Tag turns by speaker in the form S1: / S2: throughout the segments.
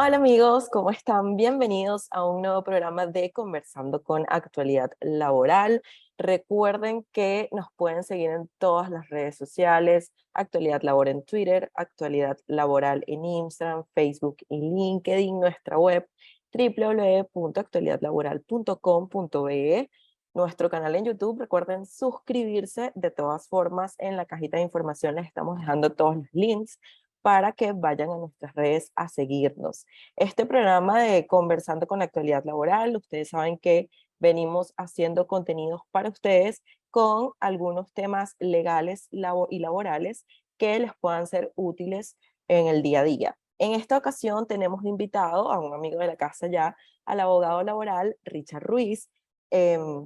S1: Hola amigos, ¿cómo están? Bienvenidos a un nuevo programa de Conversando con Actualidad Laboral. Recuerden que nos pueden seguir en todas las redes sociales, Actualidad Laboral en Twitter, Actualidad Laboral en Instagram, Facebook y LinkedIn, nuestra web www.actualidadlaboral.com.be, nuestro canal en YouTube. Recuerden suscribirse. De todas formas, en la cajita de información les estamos dejando todos los links para que vayan a nuestras redes a seguirnos. Este programa de Conversando con la Actualidad Laboral, ustedes saben que venimos haciendo contenidos para ustedes con algunos temas legales y laborales que les puedan ser útiles en el día a día. En esta ocasión tenemos invitado a un amigo de la casa ya, al abogado laboral Richard Ruiz,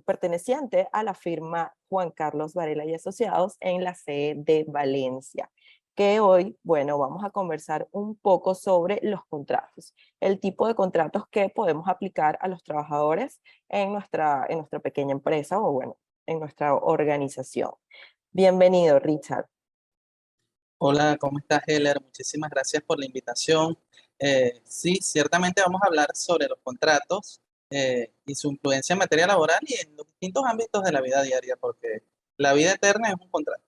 S1: perteneciente a la firma Juan Carlos Varela y Asociados en la sede de Valencia, que hoy, bueno, vamos a conversar un poco sobre los contratos, el tipo de contratos que podemos aplicar a los trabajadores en nuestra pequeña empresa o, bueno, en nuestra organización. Bienvenido, Richard.
S2: Hola, ¿cómo estás, Heller? Muchísimas gracias por la invitación. Sí, ciertamente vamos a hablar sobre los contratos y su influencia en materia laboral y en los distintos ámbitos de la vida diaria, porque la vida eterna es un contrato.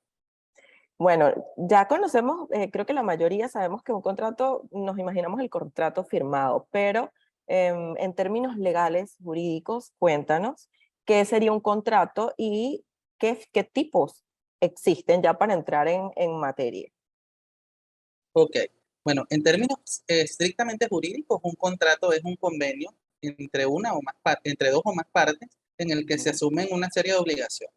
S1: Bueno, ya conocemos, creo que la mayoría sabemos que un contrato, nos imaginamos el contrato firmado, pero en términos legales, jurídicos, cuéntanos qué sería un contrato y qué tipos existen ya para entrar en materia.
S2: Ok, bueno, en términos estrictamente jurídicos, un contrato es un convenio entre entre dos o más partes en el que se
S1: Ujú.
S2: asumen una serie de obligaciones.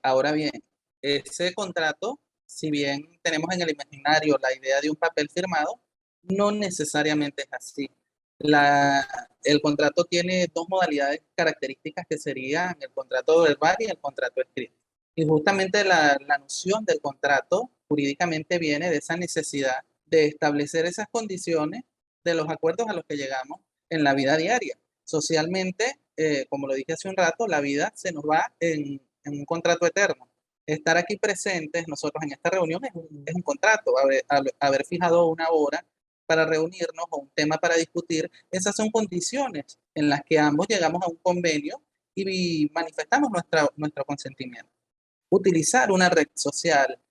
S2: Ahora bien, ese contrato, si bien tenemos en el imaginario la idea de un papel firmado, no necesariamente es así. El contrato tiene dos modalidades características que serían el contrato verbal y el contrato escrito. Y justamente la noción del contrato jurídicamente viene de esa necesidad de establecer esas condiciones de los acuerdos a los que llegamos en la vida diaria. Socialmente, como lo dije hace un rato, la vida se nos va en un contrato eterno. Estar aquí presentes nosotros en esta reunión es un contrato, haber fijado una hora para reunirnos o un tema para discutir, esas son condiciones en las que ambos llegamos a un convenio y manifestamos nuestro consentimiento. Utilizar una red social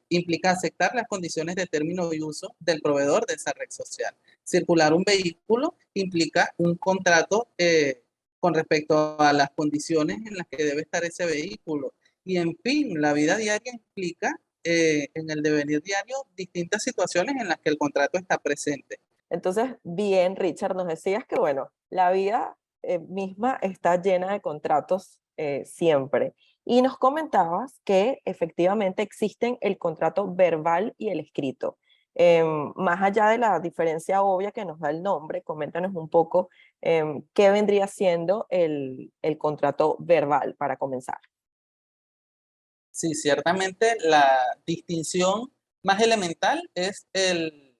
S2: implica aceptar las condiciones de término y uso del proveedor de esa red social. Circular un vehículo implica un contrato con respecto a las condiciones en las que debe estar ese vehículo. Y en fin, la vida diaria implica en el devenir diario distintas situaciones en las que el contrato está presente.
S1: Entonces, bien, Richard, nos decías que, bueno, la vida misma está llena de contratos siempre. Y nos comentabas que efectivamente existen el contrato verbal y el escrito. Más allá de la diferencia obvia que nos da el nombre, coméntanos un poco qué vendría siendo el contrato verbal para comenzar.
S2: Sí, ciertamente la distinción más elemental es el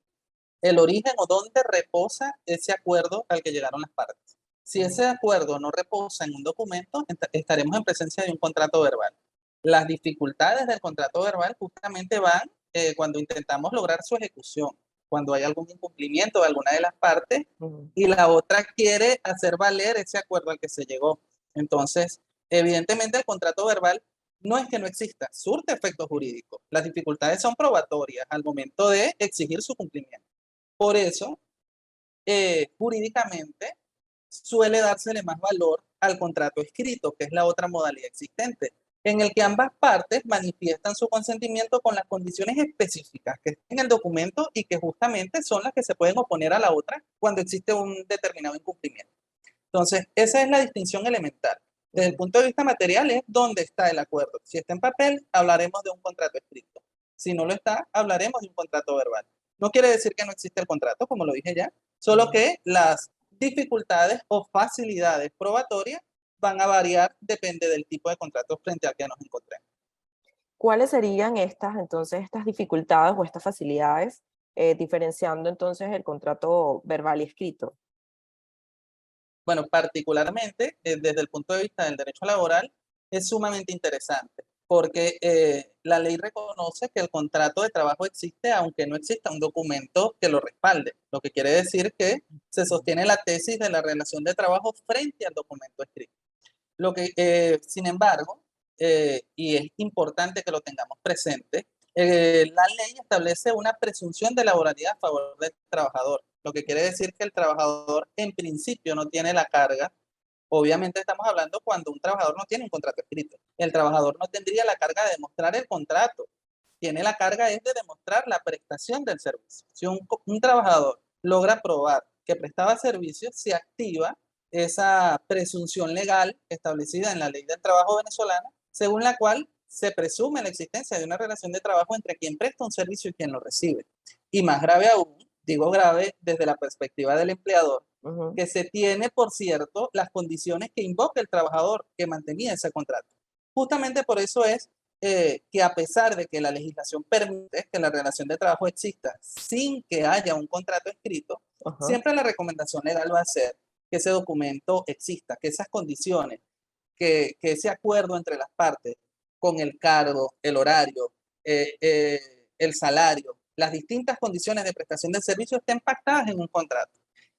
S2: origen o dónde reposa ese acuerdo al que llegaron las partes. Si
S1: Ujú.
S2: ese acuerdo no reposa en un documento, estaremos en presencia de un contrato verbal. Las dificultades del contrato verbal justamente van cuando intentamos lograr su ejecución, cuando hay algún incumplimiento de alguna de las partes
S1: Ujú.
S2: y la otra quiere hacer valer ese acuerdo al que se llegó. Entonces, evidentemente el contrato verbal no es que no exista, surte efectos jurídicos. Las dificultades son probatorias al momento de exigir su cumplimiento. Por eso, jurídicamente, suele dársele más valor al contrato escrito, que es la otra modalidad existente, en el que ambas partes manifiestan su consentimiento con las condiciones específicas que están en el documento y que justamente son las que se pueden oponer a la otra cuando existe un determinado incumplimiento. Entonces, esa es la distinción elemental. Desde el
S1: Ujú.
S2: punto de vista material es dónde está el acuerdo. Si está en papel, hablaremos de un contrato escrito. Si no lo está, hablaremos de un contrato verbal. No quiere decir que no existe el contrato, como lo dije ya, solo
S1: Ujú.
S2: que las dificultades o facilidades probatorias van a variar, depende del tipo de contrato frente al que nos encontremos.
S1: ¿Cuáles serían estas, entonces, estas dificultades o estas facilidades, diferenciando entonces el contrato verbal y escrito?
S2: Bueno, particularmente desde el punto de vista del derecho laboral, es sumamente interesante. porque la ley reconoce que el contrato de trabajo existe aunque no exista un documento que lo respalde, lo que quiere decir que se sostiene la tesis de la relación de trabajo frente al documento escrito. Sin embargo, y es importante que lo tengamos presente, la ley establece una presunción de laboralidad a favor del trabajador, lo que quiere decir que el trabajador en principio no tiene la carga. Obviamente estamos hablando cuando un trabajador no tiene un contrato escrito. El trabajador no tendría la carga de demostrar el contrato. Tiene la carga es de demostrar la prestación del servicio. Si un trabajador logra probar que prestaba servicios, se activa esa presunción legal establecida en la ley del trabajo venezolana, según la cual se presume la existencia de una relación de trabajo entre quien presta un servicio y quien lo recibe. Y más grave aún, digo grave desde la perspectiva del empleador, que se tiene, por cierto, las condiciones que invoca el trabajador que mantenía ese contrato. Justamente por eso es que a pesar de que la legislación permite que la relación de trabajo exista sin que haya un contrato escrito, siempre la recomendación legal va a ser que ese documento exista, que esas condiciones, que ese acuerdo entre las partes con el cargo, el horario, el salario, las distintas condiciones de prestación del servicio estén pactadas en un contrato,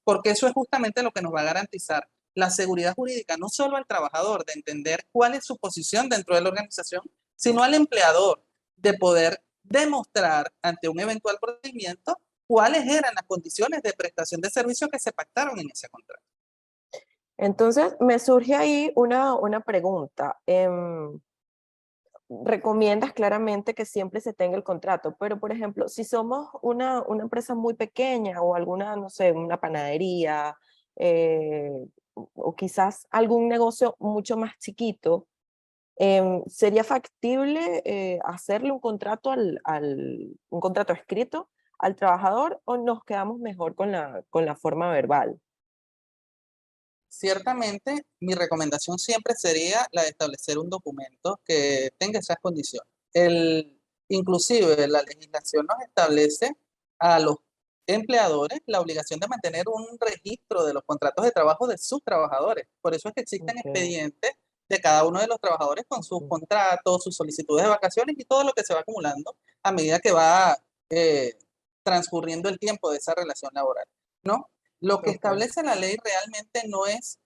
S2: porque eso es justamente lo que nos va a garantizar la seguridad jurídica, no solo al trabajador de entender cuál es su posición dentro de la organización, sino al empleador de poder demostrar ante un eventual procedimiento cuáles eran las condiciones de prestación de servicio que se pactaron en ese contrato.
S1: Entonces, me surge ahí una pregunta. Recomiendas claramente que siempre se tenga el contrato, pero por ejemplo, si somos una empresa muy pequeña o alguna, no sé, una panadería o quizás algún negocio mucho más chiquito, ¿sería factible hacerle un contrato un contrato escrito al trabajador o nos quedamos mejor con la forma verbal?
S2: Ciertamente, mi recomendación siempre sería la de establecer un documento que tenga esas condiciones. Inclusive la legislación nos establece a los empleadores la obligación de mantener un registro de los contratos de trabajo de sus trabajadores. Por eso es que existen expedientes de cada uno de los trabajadores con sus contratos, sus solicitudes de vacaciones y todo lo que se va acumulando a medida que va transcurriendo el tiempo de esa relación laboral, ¿no? Lo que establece la ley realmente no es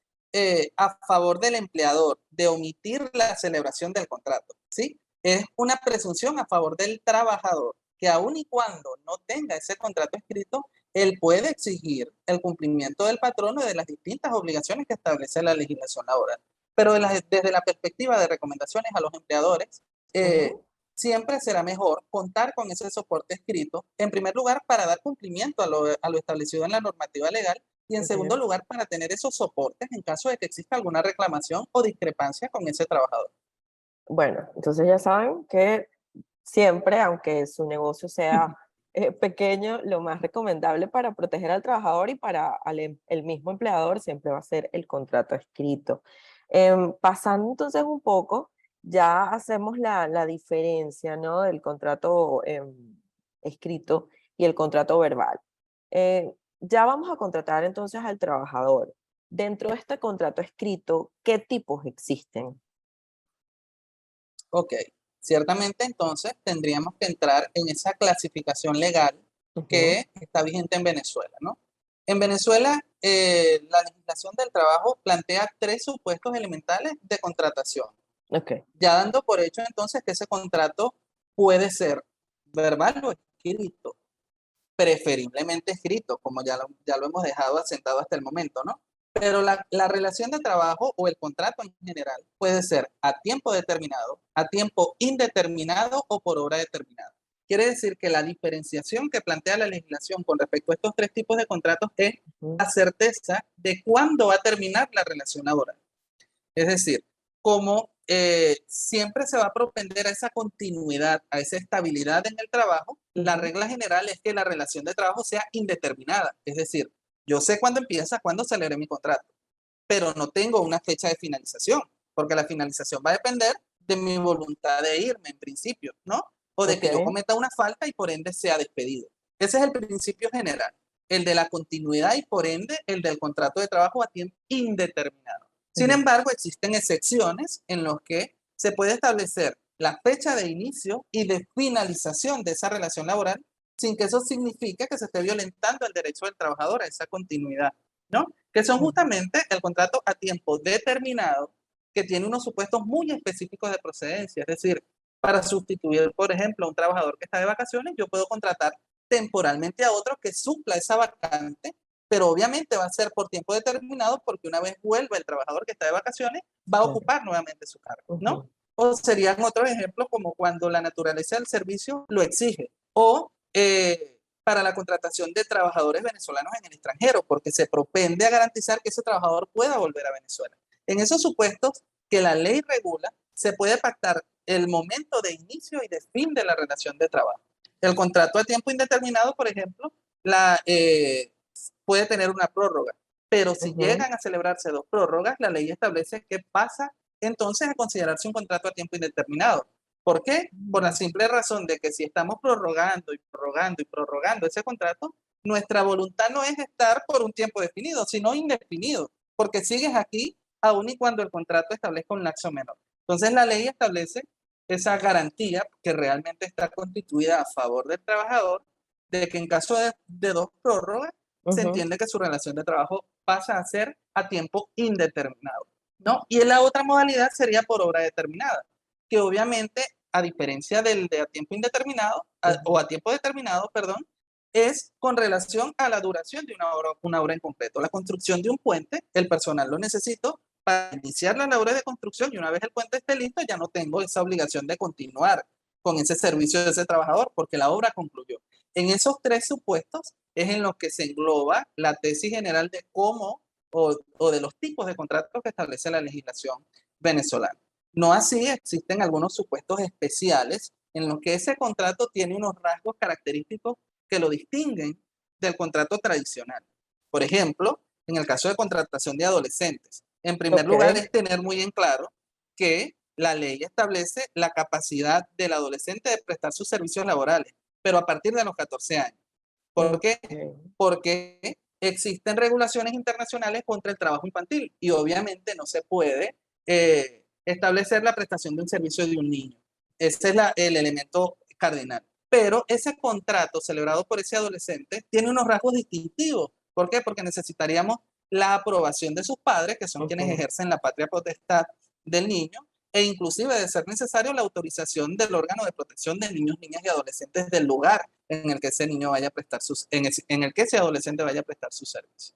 S2: a favor del empleador de omitir la celebración del contrato, ¿sí? Es una presunción a favor del trabajador, que aun y cuando no tenga ese contrato escrito, él puede exigir el cumplimiento del patrono y de las distintas obligaciones que establece la legislación laboral. Pero desde la perspectiva de recomendaciones a los empleadores, siempre será mejor contar con ese soporte escrito, en primer lugar, para dar cumplimiento a lo establecido en la normativa legal y en segundo lugar, para tener esos soportes en caso de que exista alguna reclamación o discrepancia con ese trabajador.
S1: Bueno, entonces ya saben que siempre, aunque su negocio sea pequeño, lo más recomendable para proteger al trabajador y para el mismo empleador siempre va a ser el contrato escrito. Pasando entonces un poco, ya hacemos la diferencia, ¿no? Del contrato escrito y el contrato verbal. Ya vamos a contratar entonces al trabajador. Dentro de este contrato escrito, ¿qué tipos existen?
S2: Ok, ciertamente entonces tendríamos que entrar en esa clasificación legal que está vigente en Venezuela, ¿no? En Venezuela, la legislación del trabajo plantea 3 supuestos elementales de contratación. Ya dando por hecho entonces que ese contrato puede ser verbal o escrito, preferiblemente escrito, como ya lo hemos dejado asentado hasta el momento, ¿no? Pero la relación de trabajo o el contrato en general puede ser a tiempo determinado, a tiempo indeterminado o por hora determinada. Quiere decir que la diferenciación que plantea la legislación con respecto a estos 3 tipos de contratos es la certeza de cuándo va a terminar la relación laboral. Es decir, como siempre se va a propender a esa continuidad, a esa estabilidad en el trabajo, la regla general es que la relación de trabajo sea indeterminada. Es decir, yo sé cuándo empieza, cuándo celebré mi contrato, pero no tengo una fecha de finalización, porque la finalización va a depender de mi voluntad de irme en principio, ¿no? O de que yo cometa una falta y por ende sea despedido. Ese es el principio general, el de la continuidad y por ende el del contrato de trabajo a tiempo indeterminado. Sin embargo, existen excepciones en las que se puede establecer la fecha de inicio y de finalización de esa relación laboral, sin que eso signifique que se esté violentando el derecho del trabajador a esa continuidad, ¿no? Que son justamente el contrato a tiempo determinado, que tiene unos supuestos muy específicos de procedencia. Es decir, para sustituir, por ejemplo, a un trabajador que está de vacaciones, yo puedo contratar temporalmente a otro que supla esa vacante, pero obviamente va a ser por tiempo determinado, porque una vez vuelva el trabajador que está de vacaciones, va a ocupar nuevamente su cargo, ¿no? O serían otros ejemplos como cuando la naturaleza del servicio lo exige, o para la contratación de trabajadores venezolanos en el extranjero, porque se propende a garantizar que ese trabajador pueda volver a Venezuela. En esos supuestos que la ley regula, se puede pactar el momento de inicio y de fin de la relación de trabajo. El contrato a tiempo indeterminado, por ejemplo, puede tener una prórroga, pero si llegan a celebrarse 2 prórrogas, la ley establece que pasa entonces a considerarse un contrato a tiempo indeterminado. ¿Por qué? Por la simple razón de que si estamos prorrogando y prorrogando y prorrogando ese contrato, nuestra voluntad no es estar por un tiempo definido, sino indefinido, porque sigues aquí aun y cuando el contrato establezca un lapso menor. Entonces la ley establece esa garantía que realmente está constituida a favor del trabajador, de que en caso de 2 prórrogas, se entiende que su relación de trabajo pasa a ser a tiempo indeterminado, ¿no? Y la otra modalidad sería por obra determinada, que obviamente, a diferencia del de a tiempo indeterminado, o a tiempo determinado, perdón, es con relación a la duración de una obra en concreto. La construcción de un puente, el personal lo necesito para iniciar la labor de construcción, y una vez el puente esté listo, ya no tengo esa obligación de continuar con ese servicio de ese trabajador, porque la obra concluyó. En esos 3 supuestos es en los que se engloba la tesis general de cómo o de los tipos de contratos que establece la legislación venezolana. No así, existen algunos supuestos especiales en los que ese contrato tiene unos rasgos característicos que lo distinguen del contrato tradicional. Por ejemplo, en el caso de contratación de adolescentes, en primer lugar es tener muy en claro que la ley establece la capacidad del adolescente de prestar sus servicios laborales, pero a partir de los 14 años. ¿Por qué? Porque existen regulaciones internacionales contra el trabajo infantil y obviamente no se puede establecer la prestación de un servicio de un niño. Ese es el elemento cardinal. Pero ese contrato celebrado por ese adolescente tiene unos rasgos distintivos. ¿Por qué? Porque necesitaríamos la aprobación de sus padres, que son quienes ejercen la patria potestad del niño, e inclusive de ser necesario la autorización del órgano de protección de niños, niñas y adolescentes del lugar en el que ese niño vaya a prestar en el que ese adolescente vaya a prestar su servicio.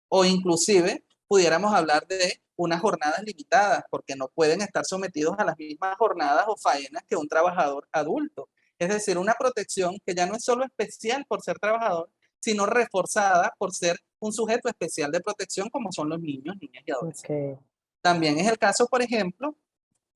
S2: O inclusive pudiéramos hablar de unas jornadas limitadas, porque no pueden estar sometidos a las mismas jornadas o faenas que un trabajador adulto. Es decir, una protección que ya no es solo especial por ser trabajador, sino reforzada por ser un sujeto especial de protección como son los niños, niñas y adolescentes. También es el caso, por ejemplo,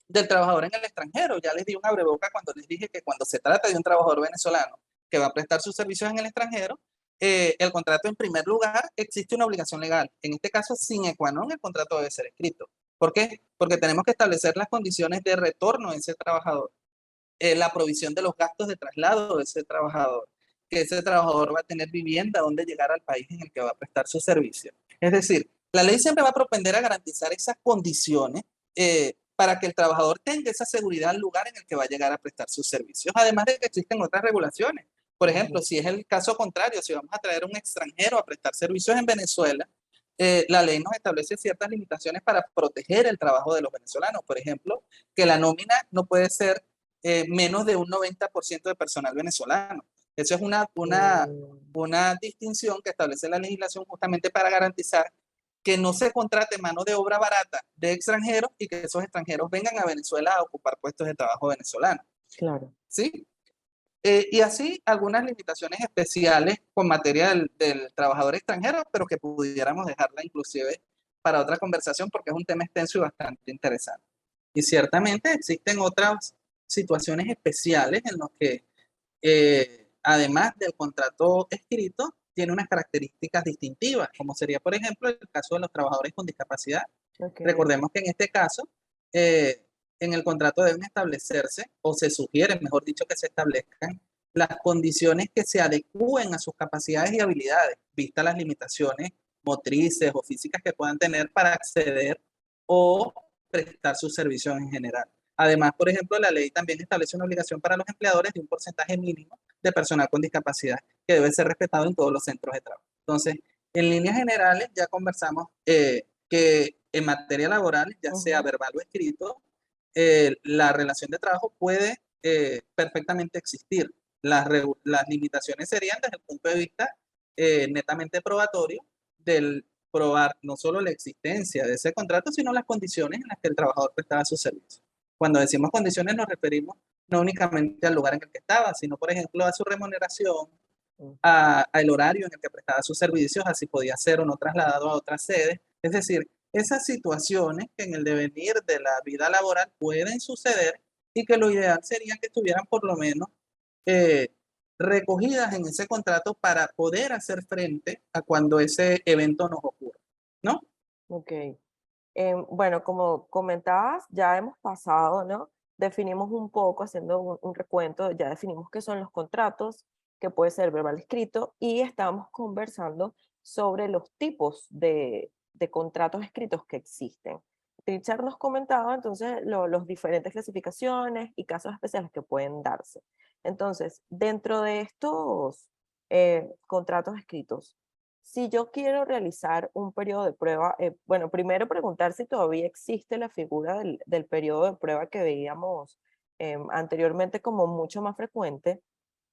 S2: del trabajador en el extranjero. Ya les di un abreboca cuando les dije que cuando se trata de un trabajador venezolano que va a prestar sus servicios en el extranjero, el contrato en primer lugar existe una obligación legal. En este caso, sine qua non, el contrato debe ser escrito. ¿Por qué? Porque tenemos que establecer las condiciones de retorno de ese trabajador, la provisión de los gastos de traslado de ese trabajador, que ese trabajador va a tener vivienda donde llegar al país en el que va a prestar su servicio. Es decir, la ley siempre va a propender a garantizar esas condiciones para que el trabajador tenga esa seguridad al lugar en el que va a llegar a prestar sus servicios. Además de que existen otras regulaciones. Por ejemplo, si es el caso contrario, si vamos a traer a un extranjero a prestar servicios en Venezuela, la ley nos establece ciertas limitaciones para proteger el trabajo de los venezolanos. Por ejemplo, que la nómina no puede ser menos de un 90% de personal venezolano. Eso es una distinción que establece la legislación justamente para garantizar que no se contrate mano de obra barata de extranjeros y que esos extranjeros vengan a Venezuela a ocupar puestos de trabajo venezolanos.
S1: Claro.
S2: ¿Sí? Y así algunas limitaciones especiales con materia del trabajador extranjero, pero que pudiéramos dejarla inclusive para otra conversación porque es un tema extenso y bastante interesante. Y ciertamente existen otras situaciones especiales en las que, además del contrato escrito, tiene unas características distintivas, como sería, por ejemplo, el caso de los trabajadores con discapacidad. Recordemos que en este caso, en el contrato deben establecerse, o se sugiere, mejor dicho, que se establezcan las condiciones que se adecúen a sus capacidades y habilidades, vistas las limitaciones motrices o físicas que puedan tener para acceder o prestar sus servicios en general. Además, por ejemplo, la ley también establece una obligación para los empleadores de un porcentaje mínimo de personal con discapacidad que debe ser respetado en todos los centros de trabajo. Entonces, en líneas generales, ya conversamos que en materia laboral, ya sea verbal o escrito, la relación de trabajo puede perfectamente existir. Las limitaciones serían desde el punto de vista netamente probatorio del probar no solo la existencia de ese contrato, sino las condiciones en las que el trabajador prestaba su servicio. Cuando decimos condiciones nos referimos no únicamente al lugar en el que estaba, sino por ejemplo a su remuneración, al horario en el que prestaba sus servicios, así podía ser o no trasladado a otra sede. Es decir, esas situaciones que en el devenir de la vida laboral pueden suceder y que lo ideal sería que estuvieran por lo menos recogidas en ese contrato para poder hacer frente a cuando ese evento nos ocurra, ¿no?
S1: Ok. Bueno, como comentabas, ya hemos pasado, ¿no? Definimos un poco, haciendo un recuento, ya definimos qué son los contratos, que puede ser verbal escrito, y estamos conversando sobre los tipos de contratos escritos que existen. Richard nos comentaba entonces los diferentes clasificaciones y casos especiales que pueden darse. Entonces, dentro de estos contratos escritos, si yo quiero realizar un periodo de prueba, bueno, primero preguntar si todavía existe la figura del periodo de prueba que veíamos anteriormente como mucho más frecuente,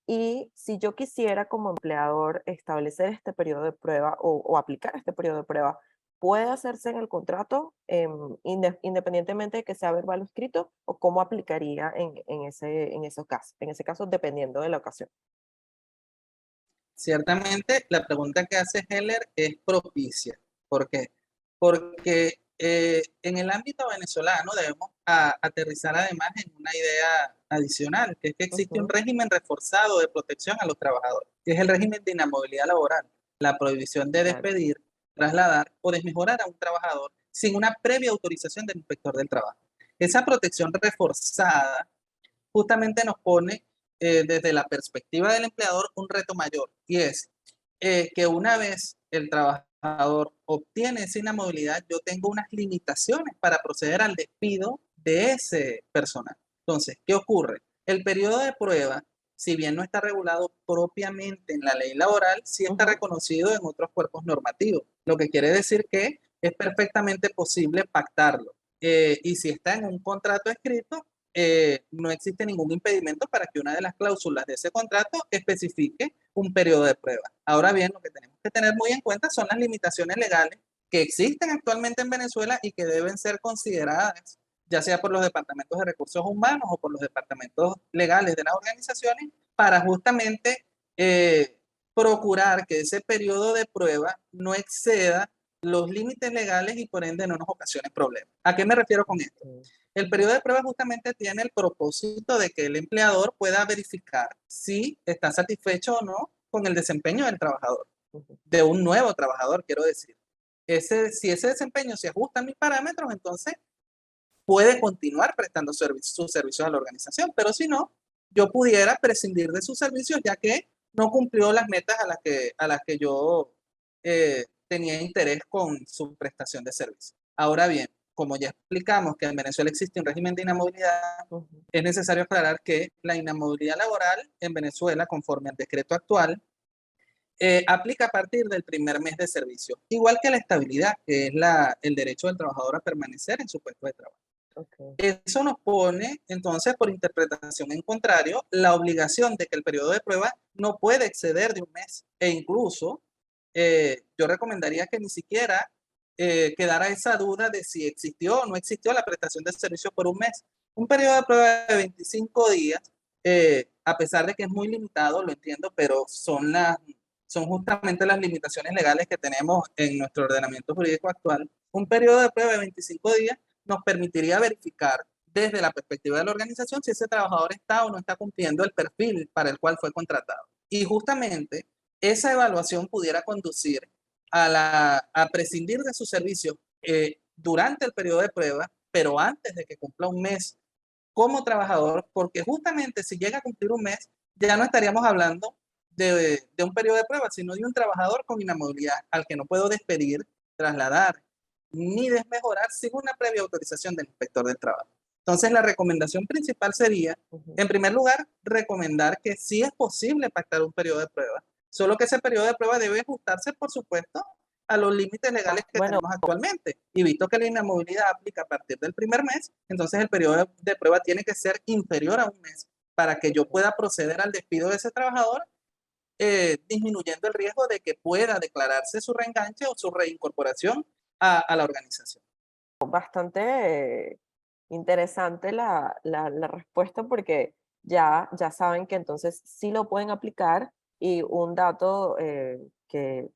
S1: y si yo quisiera como empleador establecer este periodo de prueba o aplicar este periodo de prueba, ¿puede hacerse en el contrato independientemente de que sea verbal o escrito? ¿O cómo aplicaría en esos casos? En ese caso, dependiendo de la ocasión.
S2: Ciertamente, la pregunta que hace Heller es propicia. ¿Por qué? Porque en el ámbito venezolano debemos aterrizar además en una idea adicional, que es que existe un
S1: Ujú.
S2: régimen reforzado de protección a los trabajadores, que es el régimen de inamovilidad laboral, la prohibición de
S1: Claro.
S2: despedir, trasladar o desmejorar a un trabajador sin una previa autorización del inspector del trabajo. Esa protección reforzada justamente nos pone desde la perspectiva del empleador un reto mayor, y es que una vez el trabajador obtiene esa inamovilidad, yo tengo unas limitaciones para proceder al despido de ese personal. Entonces, ¿qué ocurre? El periodo de prueba, si bien no está regulado propiamente en la ley laboral, sí está
S1: Ujú.
S2: reconocido en otros cuerpos normativos, lo que quiere decir que es perfectamente posible pactarlo. Y si está en un contrato escrito, no existe ningún impedimento para que una de las cláusulas de ese contrato especifique un periodo de prueba. Ahora bien, lo que tenemos que tener muy en cuenta son las limitaciones legales que existen actualmente en Venezuela y que deben ser consideradas, ya sea por los departamentos de recursos humanos o por los departamentos legales de las organizaciones, para justamente procurar que ese periodo de prueba no exceda los límites legales y por ende no nos ocasione problemas. ¿A qué me refiero con esto?
S1: Ok.
S2: El periodo de prueba justamente tiene el propósito de que el empleador pueda verificar si está satisfecho o no con el desempeño del trabajador,
S1: Ujú.
S2: de un nuevo trabajador, quiero decir. Si ese desempeño se ajusta a mis parámetros, entonces puede continuar prestando sus servicios a la organización, pero si no, yo pudiera prescindir de sus servicios ya que no cumplió las metas a las que yo tenía interés con su prestación de servicio. Ahora bien, como ya explicamos que en Venezuela existe un régimen de inamovilidad,
S1: Ujú.
S2: es necesario aclarar que la inamovilidad laboral en Venezuela, conforme al decreto actual, aplica a partir del primer mes de servicio, igual que la estabilidad, que es el derecho del trabajador a permanecer en su puesto de trabajo.
S1: Ok.
S2: Eso nos pone, entonces, por interpretación en contrario, la obligación de que el periodo de prueba no puede exceder de un mes. E incluso, yo recomendaría que ni siquiera quedara esa duda de si existió o no existió la prestación de servicio por un mes. Un periodo de prueba de 25 días, a pesar de que es muy limitado, lo entiendo, pero son justamente las limitaciones legales que tenemos en nuestro ordenamiento jurídico actual. Un periodo de prueba de 25 días nos permitiría verificar desde la perspectiva de la organización si ese trabajador está o no está cumpliendo el perfil para el cual fue contratado. Y justamente esa evaluación pudiera conducir a prescindir de sus servicios durante el periodo de prueba, pero antes de que cumpla un mes como trabajador, porque justamente si llega a cumplir un mes, ya no estaríamos hablando de un periodo de prueba, sino de un trabajador con inamovilidad al que no puedo despedir, trasladar ni desmejorar sin una previa autorización del inspector del trabajo. Entonces, la recomendación principal sería,
S1: Ujú.
S2: en primer lugar, recomendar que sí es posible pactar un periodo de prueba, solo que ese periodo de prueba debe ajustarse, por supuesto, a los límites legales que
S1: Bueno,
S2: tenemos actualmente. Y visto que la inamovilidad aplica a partir del primer mes, entonces el periodo de prueba tiene que ser inferior a un mes para que yo pueda proceder al despido de ese trabajador, disminuyendo el riesgo de que pueda declararse su reenganche o su reincorporación a la organización.
S1: bastante interesante la respuesta porque ya saben que entonces sí lo pueden aplicar y un dato que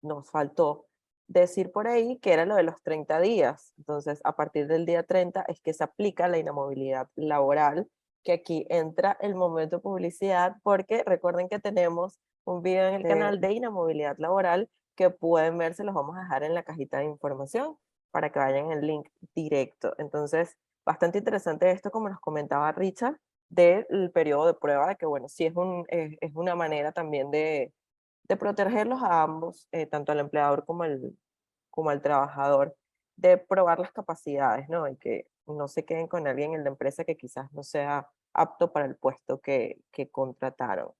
S1: nos faltó decir por ahí que era lo de los 30 días. Entonces, a partir del día 30 es que se aplica la inamovilidad laboral, que aquí entra el momento de publicidad, porque recuerden que tenemos un video en el canal de inamovilidad laboral que pueden ver, se los vamos a dejar en la cajita de información para que vayan el link directo. Entonces, bastante interesante esto, como nos comentaba Richard, del periodo de prueba, de que bueno, sí es una manera también de protegerlos a ambos, tanto al empleador como al trabajador, de probar las capacidades, ¿no? Y que no se queden con alguien en la empresa que quizás no sea apto para el puesto que contrataron.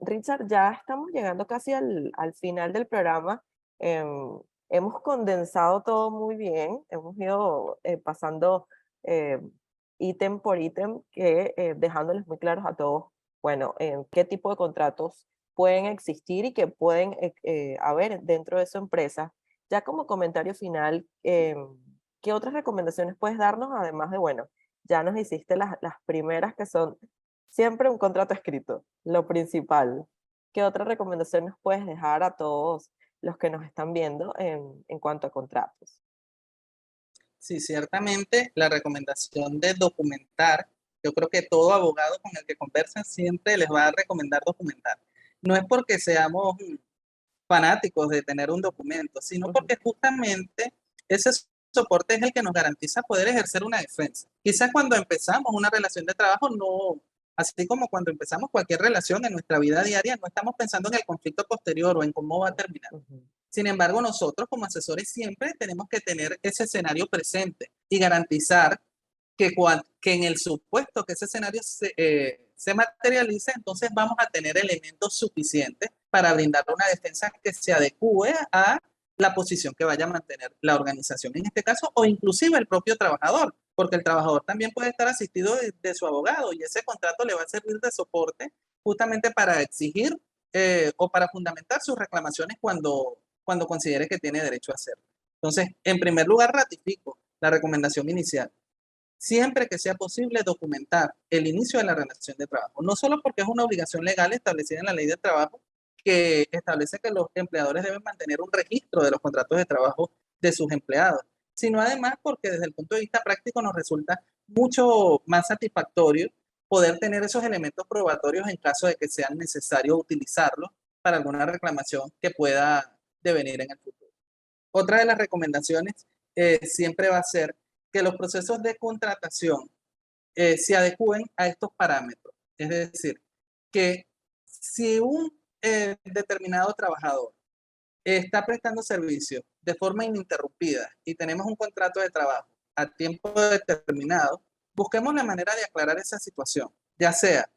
S1: Richard, ya estamos llegando casi al final del programa. Em, Hemos condensado todo muy bien, hemos ido pasando eh, ítem por ítem, dejándoles muy claros a todos, bueno, qué tipo de contratos pueden existir y que pueden haber dentro de su empresa. Ya como comentario final, ¿qué otras recomendaciones puedes darnos? Además de, bueno, ya nos hiciste las primeras que son siempre un contrato escrito, lo principal. ¿Qué otras recomendaciones puedes dejar a todos los que nos están viendo en cuanto a contratos?
S2: Sí, ciertamente la recomendación de documentar, yo creo que todo abogado con el que conversen siempre les va a recomendar documentar. No es porque seamos fanáticos de tener un documento, sino
S1: Ujú,
S2: porque justamente ese soporte es el que nos garantiza poder ejercer una defensa. Quizás cuando empezamos una relación de trabajo, no, así como cuando empezamos cualquier relación en nuestra vida diaria, no estamos pensando en el conflicto posterior o en cómo va a terminar.
S1: ujú.
S2: Sin embargo, nosotros como asesores siempre tenemos que tener ese escenario presente y garantizar que en el supuesto que ese escenario se materialice, entonces vamos a tener elementos suficientes para brindar una defensa que se adecue a la posición que vaya a mantener la organización en este caso, o inclusive el propio trabajador, porque el trabajador también puede estar asistido de su abogado y ese contrato le va a servir de soporte justamente para exigir o para fundamentar sus reclamaciones cuando considere que tiene derecho a hacerlo. Entonces, en primer lugar, ratifico la recomendación inicial. Siempre que sea posible documentar el inicio de la relación de trabajo, no solo porque es una obligación legal establecida en la ley de trabajo que establece que los empleadores deben mantener un registro de los contratos de trabajo de sus empleados, sino además porque desde el punto de vista práctico nos resulta mucho más satisfactorio poder tener esos elementos probatorios en caso de que sea necesario utilizarlos para alguna reclamación que pueda devenir en el futuro. Otra de las recomendaciones siempre va a ser que los procesos de contratación se adecúen a estos parámetros. Es decir, que si un determinado trabajador está prestando servicio de forma ininterrumpida y tenemos un contrato de trabajo a tiempo determinado, busquemos la manera de aclarar esa situación, ya sea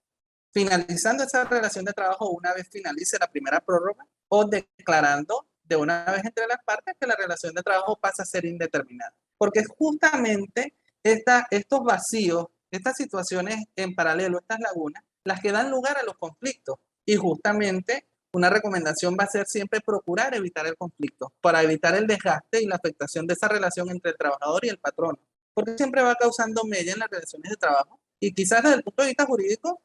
S2: finalizando esa relación de trabajo una vez finalice la primera prórroga o declarando de una vez entre las partes que la relación de trabajo pasa a ser indeterminada. Porque justamente estos vacíos, estas situaciones en paralelo, estas lagunas, las que dan lugar a los conflictos. Y justamente una recomendación va a ser siempre procurar evitar el conflicto, para evitar el desgaste y la afectación de esa relación entre el trabajador y el patrón. Porque siempre va causando mella en las relaciones de trabajo y quizás desde el punto de vista jurídico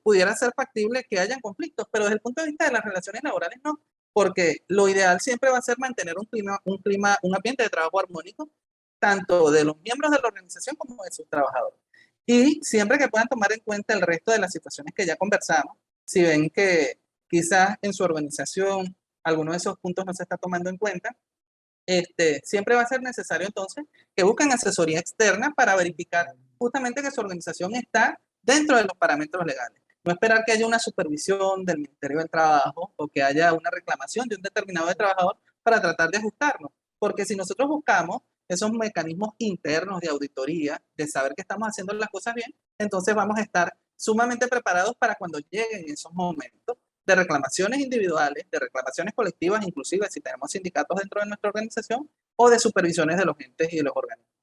S2: pudiera ser factible que hayan conflictos, pero desde el punto de vista de las relaciones laborales no, porque lo ideal siempre va a ser mantener un ambiente de trabajo armónico, tanto de los miembros de la organización como de sus trabajadores. Y siempre que puedan tomar en cuenta el resto de las situaciones que ya conversamos, si ven que quizás en su organización alguno de esos puntos no se está tomando en cuenta, siempre va a ser necesario entonces que busquen asesoría externa para verificar justamente que su organización está dentro de los parámetros legales. No esperar que haya una supervisión del Ministerio del Trabajo o que haya una reclamación de un determinado de trabajador para tratar de ajustarlo. Porque si nosotros buscamos esos mecanismos internos de auditoría, de saber que estamos haciendo las cosas bien, entonces vamos a estar sumamente preparados para cuando lleguen esos momentos de reclamaciones individuales, de reclamaciones colectivas, inclusive si tenemos sindicatos dentro de nuestra organización, o de supervisiones de los entes y de los organismos.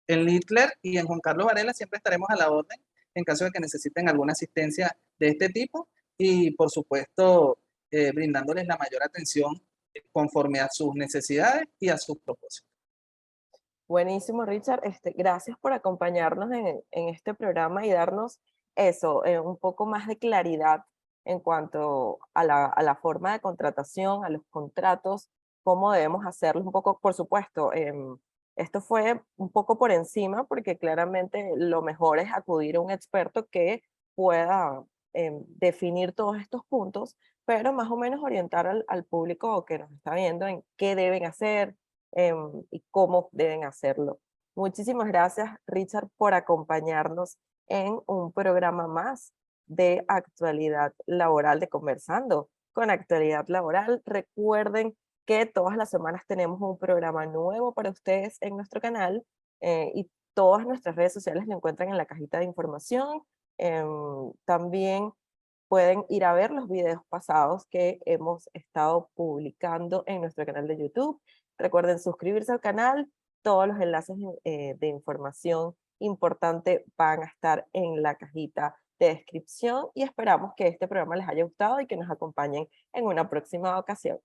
S2: En Littler y en Juan Carlos Varela siempre estaremos a la orden en caso de que necesiten alguna asistencia de este tipo y, por supuesto, brindándoles la mayor atención conforme a sus necesidades y a sus propósitos.
S1: Buenísimo, Richard. Gracias por acompañarnos en este programa y darnos eso, un poco más de claridad en cuanto a la forma de contratación, a los contratos, cómo debemos hacerlos un poco, por supuesto. Esto fue un poco por encima porque claramente lo mejor es acudir a un experto que pueda definir todos estos puntos, pero más o menos orientar al público que nos está viendo en qué deben hacer, y cómo deben hacerlo. Muchísimas gracias, Richard, por acompañarnos en un programa más de actualidad laboral, de Conversando con Actualidad Laboral. Recuerden que todas las semanas tenemos un programa nuevo para ustedes en nuestro canal, y todas nuestras redes sociales lo encuentran en la cajita de información. También pueden ir a ver los videos pasados que hemos estado publicando en nuestro canal de YouTube. Recuerden suscribirse al canal, todos los enlaces de información importante van a estar en la cajita de descripción y esperamos que este programa les haya gustado y que nos acompañen en una próxima ocasión.